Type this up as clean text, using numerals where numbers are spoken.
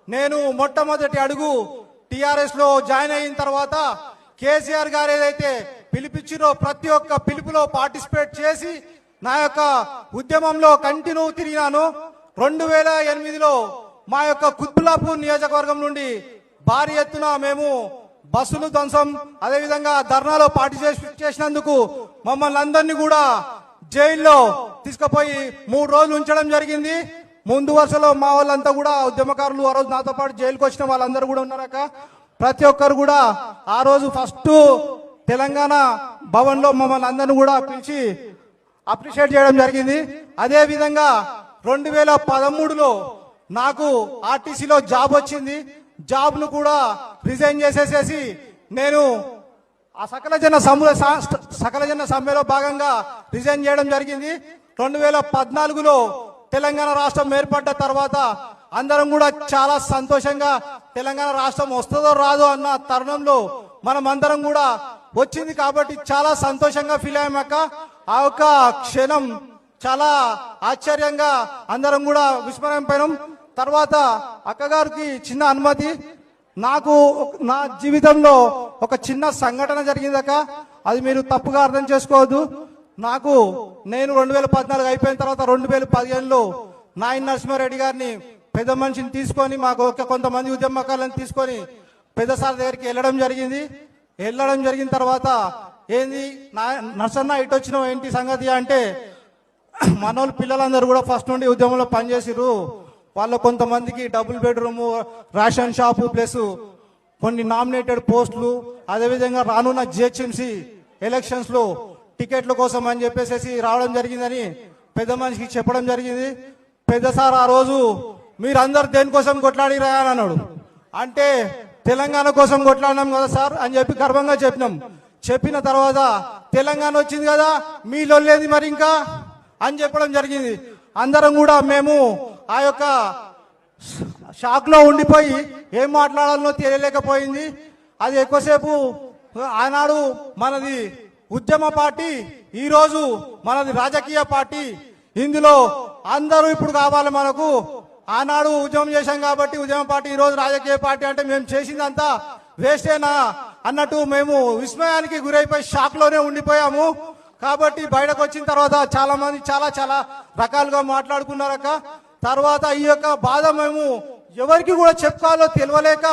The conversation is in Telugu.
నేను మొట్టమొదటి అడుగు టిఆర్ఎస్ లో జాయిన్ అయిన తర్వాత కేసీఆర్ గారు ఏదైతే పిలిపించిరో ప్రతి ఒక్క పిలుపులో పార్టిసిపేట్ చేసి నా యొక్క ఉద్యమంలో కంటిన్యూ తిరిగినాను. 2008లో మా యొక్క కుత్బుల్లాపూర్ నియోజకవర్గం నుండి భారీ ఎత్తున మేము బస్సులు ధ్వంసం అదేవిధంగా ధర్నాలో పార్టిసిపేట్ చేసినందుకు మమ్మల్ని అందరినీ కూడా జైల్లో తీసుకుపోయి 3 రోజులు ఉంచడం జరిగింది. ముందు వరుసలో మా వాళ్ళంతా కూడా ఉద్యమకారులు ఆ రోజు నాతో పాటు జైలుకి వచ్చిన వాళ్ళందరూ కూడా ఉన్నారక. ప్రతి ఒక్కరు కూడా ఆ రోజు ఫస్ట్ తెలంగాణ భవన్ లో మమ్మల్ని అందరినీ కూడా పిలిచి అప్రిషియేట్ చేయడం జరిగింది. అదే విధంగా 2013లో నాకు ఆర్టీసీలో జాబ్ వచ్చింది. జాబ్ ను కూడా రిజైన్ చేసేసేసి నేను ఆ సకల జన సమ్మెలో భాగంగా రిజైన్ చేయడం జరిగింది. 2014లో తెలంగాణ రాష్ట్రం ఏర్పడ్డ తర్వాత అందరం కూడా చాలా సంతోషంగా తెలంగాణ రాష్ట్రం వస్తుందో రాదో అన్న తరుణంలో మనం అందరం కూడా వచ్చింది కాబట్టి చాలా సంతోషంగా ఫీల్ అయ్యామక్క. ఆ యొక్క క్షణం చాలా ఆశ్చర్యంగా అందరం కూడా విస్మరింపోయినాం. తర్వాత అక్కగారికి చిన్న అనుమతి, నాకు నా జీవితంలో ఒక చిన్న సంఘటన జరిగిందక్క. అది మీరు తప్పుగా అర్థం చేసుకోవద్దు. నేను 2014 అయిపోయిన తర్వాత 2015లో నాయన నరసింహారెడ్డి గారిని పెద్ద మనిషిని తీసుకొని మాకు కొంతమంది ఉద్యమకారులను తీసుకొని పెద్ద సార్ దగ్గరికి వెళ్ళడం జరిగిన తర్వాత ఏంది నర్సన్న ఇటు వచ్చినావు ఏంటి సంగతి అంటే మనోళ్ళు పిల్లలందరూ కూడా ఫస్ట్ నుండి ఉద్యమంలో పనిచేసిరు. వాళ్ళ కొంతమందికి double bedroom ration shop plus కొన్ని నామినేటెడ్ పోస్టులు అదేవిధంగా రానున్న జిహెచ్ఎంసీ ఎలక్షన్స్ లో టికెట్ల కోసం అని చెప్పేసి రావడం జరిగిందని పెద్ద మనిషికి చెప్పడం జరిగింది. పెద్ద సార్ ఆ రోజు మీరందరు దేనికోసం కొట్లాడిరా అని అన్నాడు. అంటే తెలంగాణ కోసం కొట్లాడినాం కదా సార్ అని చెప్పి గర్వంగా చెప్పినాం. చెప్పిన తర్వాత తెలంగాణ వచ్చింది కదా మీలో లేదు మరి ఇంకా అని చెప్పడం జరిగింది. అందరం కూడా మేము ఆ యొక్క షాక్ లో ఉండిపోయి ఏం మాట్లాడాలనో తెలియలేకపోయింది. అది ఎక్కువసేపు ఆనాడు మనది ఉద్యమ పార్టీ, ఈ రోజు మనది రాజకీయ పార్టీ. ఇందులో అందరూ ఇప్పుడు కావాలి మనకు. ఆనాడు ఉద్యమం చేశాం కాబట్టి ఉద్యమ పార్టీ, ఈ రోజు రాజకీయ పార్టీ అంటే మేము చేసిందంతా వేస్టేనా అన్నట్టు మేము విస్మయానికి గురైపోయి షాక్ లోనే ఉండిపోయాము. కాబట్టి బయటకు వచ్చిన తర్వాత చాలా మంది చాలా రకాలుగా మాట్లాడుకున్నారక్క. తర్వాత ఈ యొక్క బాధ మేము ఎవరికి కూడా చెప్పుకోవాలో తెలియలేక